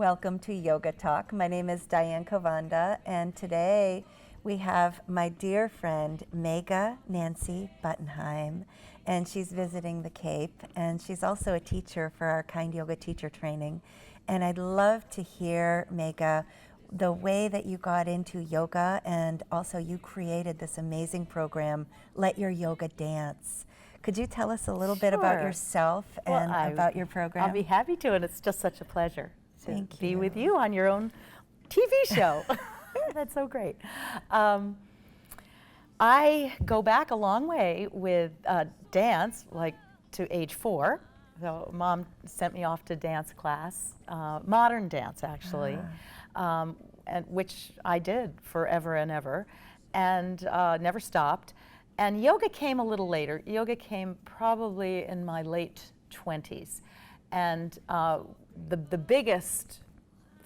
welcome to Yoga Talk. My name is Diane Covanda, and today we have my dear friend Megha Nancy Buttenheim, and she's visiting the Cape, and she's also a teacher for our Kind Yoga teacher training. And I'd love to hear, Megha, the way that you got into yoga, and also you created this amazing program, Let Your Yoga Dance. Could you tell us a little bit about yourself and about your program? I'll be happy to, and it's just such a pleasure to be you. with you on your own TV show. That's so great. I go back a long way with dance, like to age 4. So Mom sent me off to dance class, modern dance actually, and which I did forever and ever, and never stopped. And yoga came a little later. Yoga came probably in my late 20s. And the biggest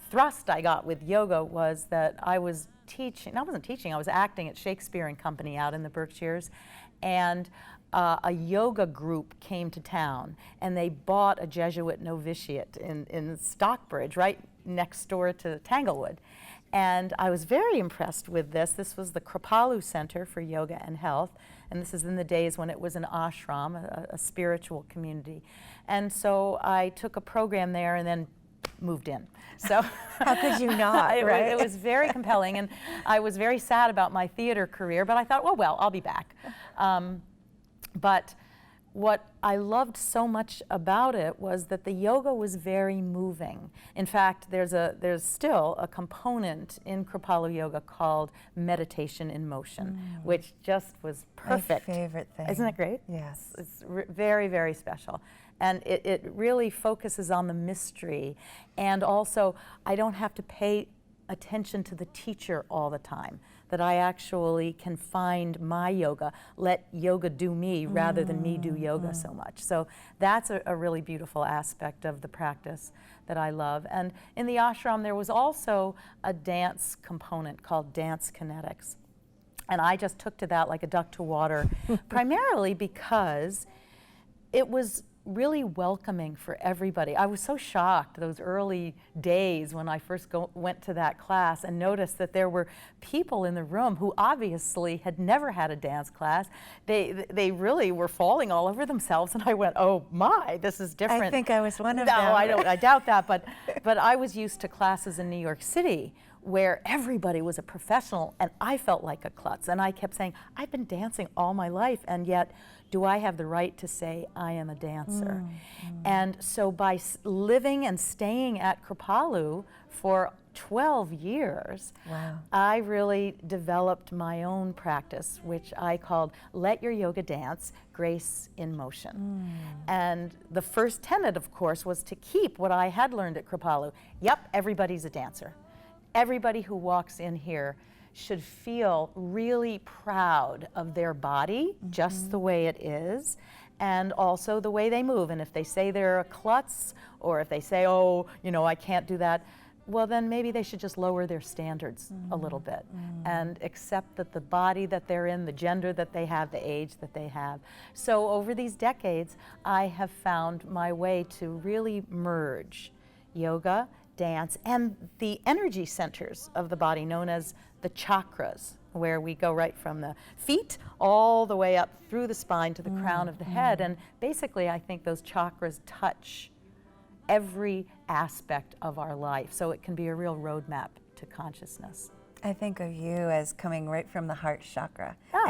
thrust I got with yoga was that I was teaching, I wasn't teaching, I was acting at Shakespeare and Company out in the Berkshires. And a yoga group came to town, and they bought a Jesuit novitiate in Stockbridge, right next door to Tanglewood. And I was very impressed with this. This was the Kripalu Center for Yoga and Health, and this is in the days when it was an ashram, a spiritual community. And so I took a program there and then moved in. So how could you not, right? It was very compelling, and I was very sad about my theater career, but I thought, oh well, I'll be back. But what I loved so much about it was that the yoga was very moving. In fact, there's still a component in Kripalu Yoga called meditation in motion, which just was perfect. My favorite thing. Isn't it great? Yes. It's very, very special. And it really focuses on the mystery. And also, I don't have to pay attention to the teacher all the time, that I actually can find my yoga, let yoga do me rather than me do yoga so much. So that's a really beautiful aspect of the practice that I love. And in the ashram, there was also a dance component called dance kinetics. And I just took to that like a duck to water, primarily because it was really welcoming for everybody. I was so shocked those early days when I first went to that class and noticed that there were people in the room who obviously had never had a dance class. They really were falling all over themselves, and I went, oh my, this is different. I think I was one of them. No, I doubt that, but I was used to classes in New York City where everybody was a professional, and I felt like a klutz. And I kept saying, I've been dancing all my life, and yet do I have the right to say I am a dancer? And so by living and staying at Kripalu for 12 years, I really developed my own practice, which I called Let Your Yoga Dance, Grace in Motion. And the first tenet, of course, was to keep what I had learned at Kripalu. Yep, everybody's a dancer. Everybody who walks in here should feel really proud of their body, just the way it is, and also the way they move. And if they say they're a klutz, or if they say, oh, you know, I can't do that, well, then maybe they should just lower their standards a little bit and accept that the body that they're in, the gender that they have, the age that they have. So over these decades, I have found my way to really merge yoga, dance, and the energy centers of the body, known as the chakras, where we go right from the feet all the way up through the spine to the crown of the head. And basically, I think those chakras touch every aspect of our life, so it can be a real roadmap to consciousness. I think of you as coming right from the heart chakra. Oh,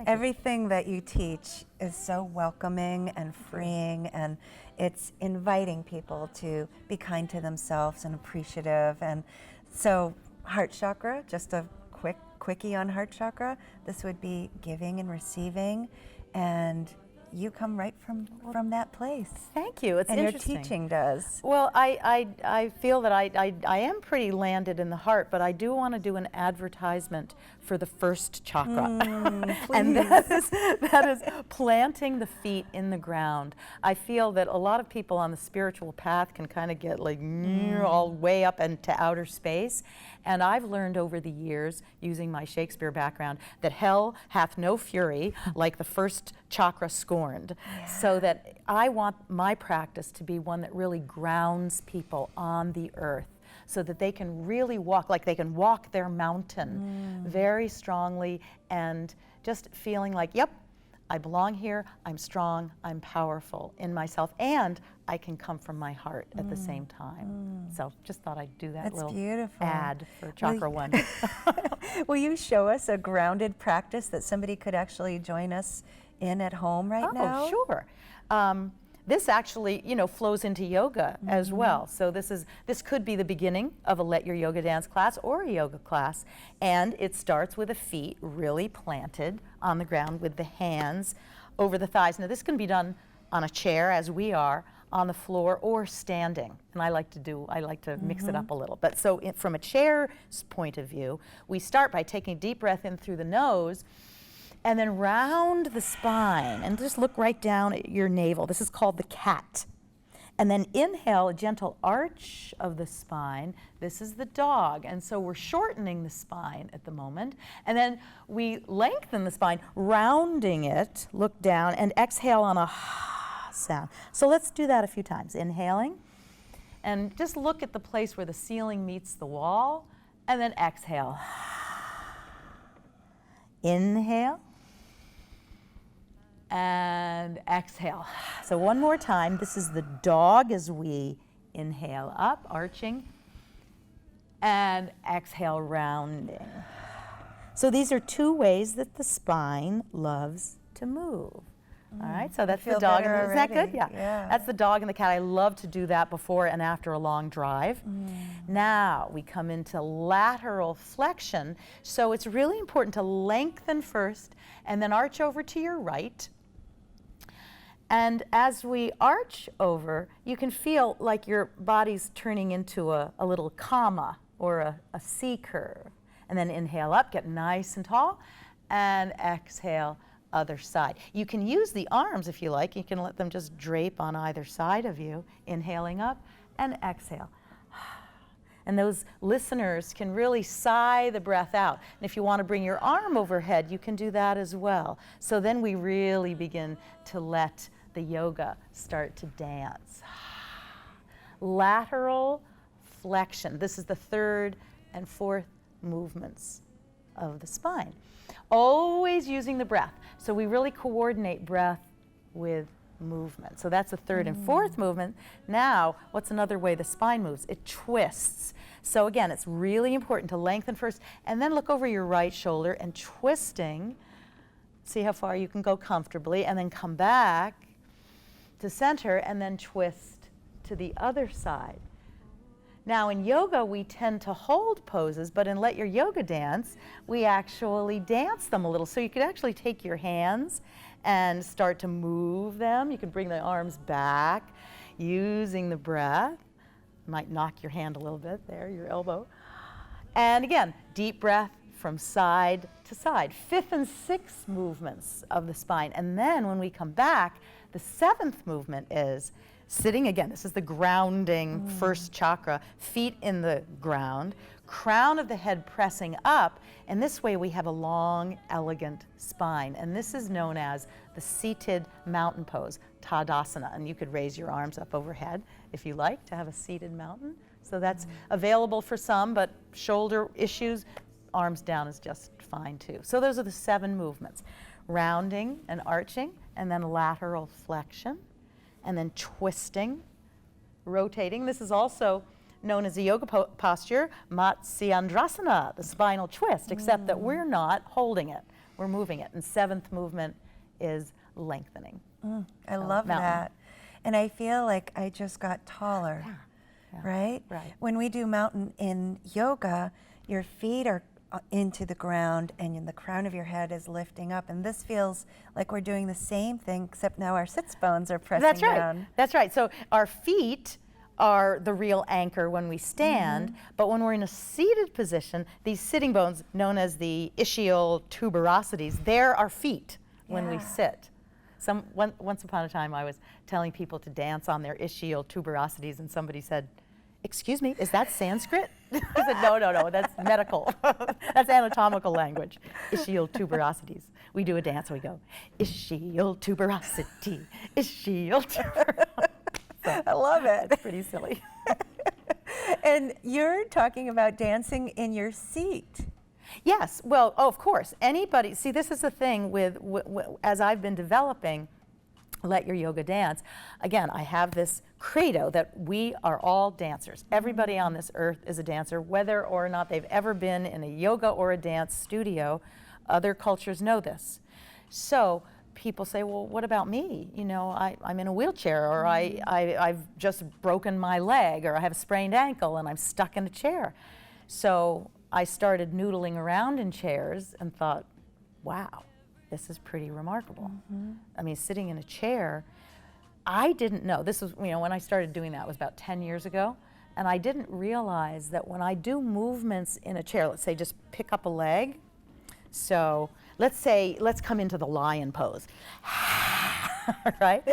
Everything that you teach is so welcoming and freeing, and it's inviting people to be kind to themselves and appreciative. And so heart chakra, just a quickie on heart chakra, this would be giving and receiving, and you come right from that place. Thank you. It's interesting. And your teaching does. Well, I feel that I am pretty landed in the heart, but I do want to do an advertisement for the first chakra. And that is planting the feet in the ground. I feel that a lot of people on the spiritual path can kind of get like all way up into outer space. And I've learned over the years, using my Shakespeare background, that hell hath no fury like the first chakra scorned. So that I want my practice to be one that really grounds people on the earth. so that they can really walk, like they can walk their mountain very strongly, and just feeling like, yep, I belong here, I'm strong, I'm powerful in myself, and I can come from my heart at the same time. So just thought I'd do that That's little beautiful. ad for Chakra One. Will you show us a grounded practice that somebody could actually join us in at home right now? Oh, sure. This actually, flows into yoga as well. So this could be the beginning of a Let Your Yoga Dance class or a yoga class, and it starts with the feet really planted on the ground with the hands over the thighs. Now this can be done on a chair, as we are, on the floor, or standing. And I like to mix it up a little. But so from a chair's point of view, we start by taking a deep breath in through the nose, and then round the spine, and just look right down at your navel. This is called the cat. And then inhale, a gentle arch of the spine. This is the dog. And so we're shortening the spine at the moment. And then we lengthen the spine, rounding it, look down, and exhale on a sound. So let's do that a few times. Inhaling, and just look at the place where the ceiling meets the wall, and then exhale. Inhale, and exhale. So one more time. This is the dog as we inhale up, arching, and exhale, rounding. So these are two ways that the spine loves to move. All right, so that's the dog. Isn't that good? Yeah. That's the dog and the cat. I love to do that before and after a long drive. Now we come into lateral flexion. So it's really important to lengthen first and then arch over to your right. And as we arch over, you can feel like your body's turning into a little comma or a C curve. And then inhale up, get nice and tall, and exhale, other side. You can use the arms if you like. You can let them just drape on either side of you, inhaling up and exhale. And those listeners can really sigh the breath out. And if you want to bring your arm overhead, you can do that as well. So then we really begin to let the yoga start to dance. Lateral flexion. This is the third and fourth movements of the spine. Always using the breath. So we really coordinate breath with movement. So that's the third and fourth movement. Now, what's another way the spine moves? It twists. So again, it's really important to lengthen first, and then look over your right shoulder and twisting. See how far you can go comfortably, and then come back to center, and then twist to the other side. Now in yoga, we tend to hold poses, but in Let Your Yoga Dance, we actually dance them a little. So you could actually take your hands and start to move them. You can bring the arms back using the breath. You might knock your hand a little bit there, your elbow. And again, deep breath from side to side. Fifth and sixth movements of the spine. And then when we come back, the seventh movement is sitting again. This is the grounding first chakra, feet in the ground, crown of the head pressing up, and this way we have a long, elegant spine. And this is known as the seated mountain pose, Tadasana. And you could raise your arms up overhead if you like to have a seated mountain. So that's available for some, but shoulder issues, arms down is just fine too. So those are the 7 movements: rounding and arching, and then lateral flexion, and then twisting, rotating. This is also known as a yoga posture, Matsyendrasana, the spinal twist, except that we're not holding it, we're moving it. And 7th movement is lengthening. I love that. And I feel like I just got taller, right? Right. When we do mountain in yoga, your feet are into the ground and the crown of your head is lifting up. And this feels like we're doing the same thing, except now our sits bones are pressing down. That's right. So our feet are the real anchor when we stand, but when we're in a seated position, these sitting bones, known as the ischial tuberosities, they're our feet when we sit. Once upon a time, I was telling people to dance on their ischial tuberosities, and somebody said, "Excuse me, is that Sanskrit?" I said, no, that's medical. That's anatomical language. Ischial tuberosities. We do a dance and we go, ischial tuberosity, ischial tuberosity. So, I love it. It's pretty silly. And you're talking about dancing in your seat. Yes, well, oh, of course. Anybody, see, this is the thing with, as I've been developing Let Your Yoga Dance, again, I have this credo that we are all dancers. Everybody on this earth is a dancer, whether or not they've ever been in a yoga or a dance studio. Other cultures know this. So people say, well, what about me? You know, I'm in a wheelchair, or I've just broken my leg, or I have a sprained ankle and I'm stuck in a chair. So I started noodling around in chairs and thought, wow, this is pretty remarkable. I mean, sitting in a chair, I didn't know. This was, you know, when I started doing that was about 10 years ago, and I didn't realize that when I do movements in a chair, let's say just pick up a leg. So let's come into the lion pose, right?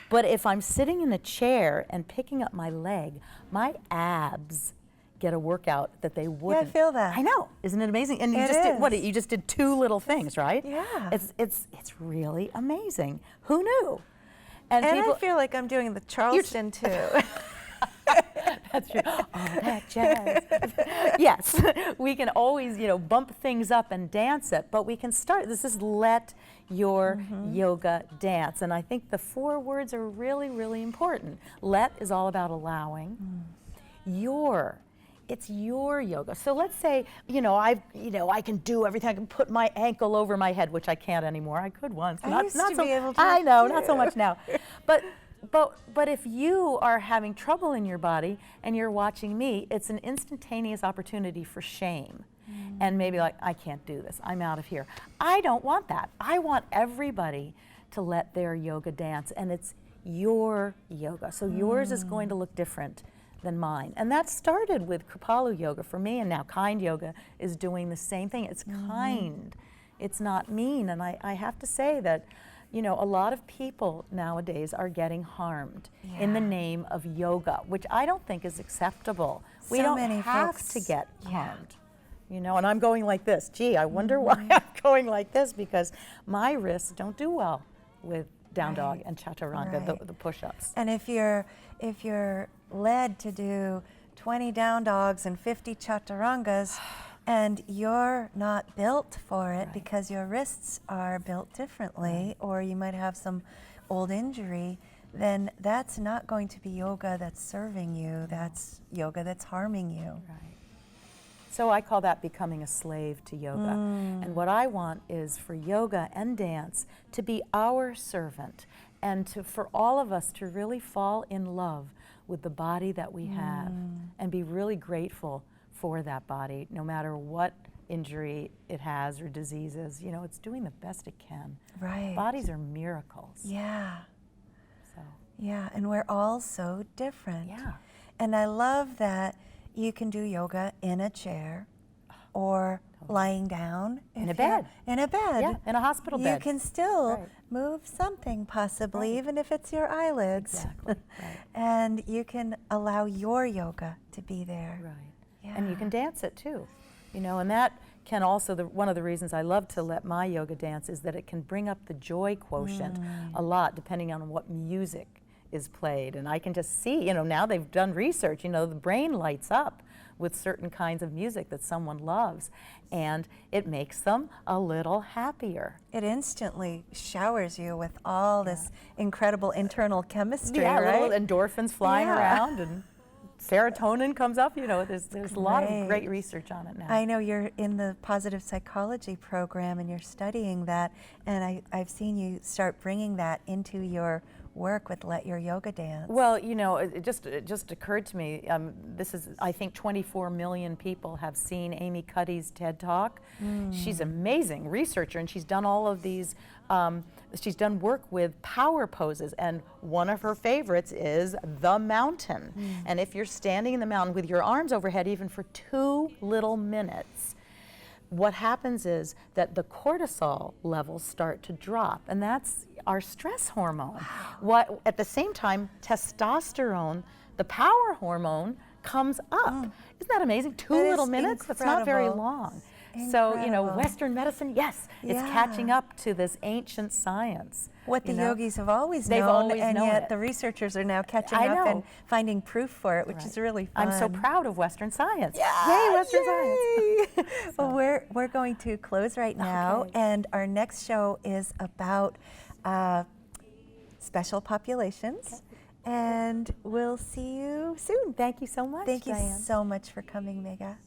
But if I'm sitting in a chair and picking up my leg, my abs get a workout that they wouldn't. Yeah, I feel that. I know, isn't it amazing? And you It just did, what, is. you just did 2 little things, right? Yeah. It's really amazing. Who knew? And people, I feel like I'm doing the Charleston too. that's true. Oh, that jazz. Yes, we can always, you know, bump things up and dance it, but we can start. This is Let Your Yoga Dance. And I think the 4 words are really, really important. Let is all about allowing. It's your yoga. So let's say, I can do everything. I can put my ankle over my head, which I can't anymore. I could once. I used to be able to. I know, too. not so much now. But if you are having trouble in your body and you're watching me, it's an instantaneous opportunity for shame. And maybe like, I can't do this. I'm out of here. I don't want that. I want everybody to let their yoga dance, and it's your yoga. So yours is going to look different than mine. And that started with Kripalu yoga for me, and now Kind Yoga is doing the same thing. It's kind. It's not mean. And I have to say that, you know, a lot of people nowadays are getting harmed in the name of yoga, which I don't think is acceptable. We So don't many have folks- to get harmed. You know, and I'm going like this. Gee, I wonder why I'm going like this, because my wrists don't do well with down dog and chaturanga, Right. the push-ups. And if you're led to do 20 down dogs and 50 chaturangas, and you're not built for it because your wrists are built differently, or you might have some old injury, then that's not going to be yoga that's serving you. That's yoga that's harming you. Right. So I call that becoming a slave to yoga. And what I want is for yoga and dance to be our servant, and for all of us to really fall in love with the body that we have and be really grateful for that body, no matter what injury it has or diseases. You know, it's doing the best it can. Right. Bodies are miracles. Yeah. So, Yeah, and we're all so different. yeah. And I love that you can do yoga in a chair or lying down. In if a you're- bed. In a bed. Yeah, in a hospital You bed. can still Right. move something, possibly, Right. even if it's your eyelids. Exactly, right. And you can allow your yoga to be there. Right. Yeah. And you can dance it too. You know, and that can also, one of the reasons I love to let my yoga dance is that it can bring up the joy quotient a lot, depending on what music is played. And I can just see, you know, now they've done research, you know, the brain lights up with certain kinds of music that someone loves, and it makes them a little happier. It instantly showers you with all this incredible internal chemistry, Yeah, right? little endorphins flying Yeah. around, and serotonin comes up. You know, there's a lot of Great. great research on it now. I know you're in the positive psychology program and you're studying that, and I've seen you start bringing that into your work with Let Your Yoga Dance. Well, you know, it just occurred to me, this is, I think 24 million people have seen Amy Cuddy's TED Talk. She's an amazing researcher, and she's done all of these, she's done work with power poses, and one of her favorites is the mountain. And if you're standing in the mountain with your arms overhead even for 2 little minutes, what happens is that the cortisol levels start to drop, and that's our stress hormone. What, at the same time, testosterone, the power hormone, comes up. Isn't that amazing? 2 That is little minutes? That's not very incredible. long. So, Incredible. Western medicine, yes, it's catching up to this ancient science. What the yogis have always They've known, always and known yet it. the researchers are now catching I up and know. finding proof for it, which Right. is really fun. I'm so proud of Western science. Yeah, Yay, Western science. science! Well, we're going to close right now, Okay. and our next show is about special populations, and we'll see you soon. Thank you so much, Thank you Diane. so much for coming, Megha.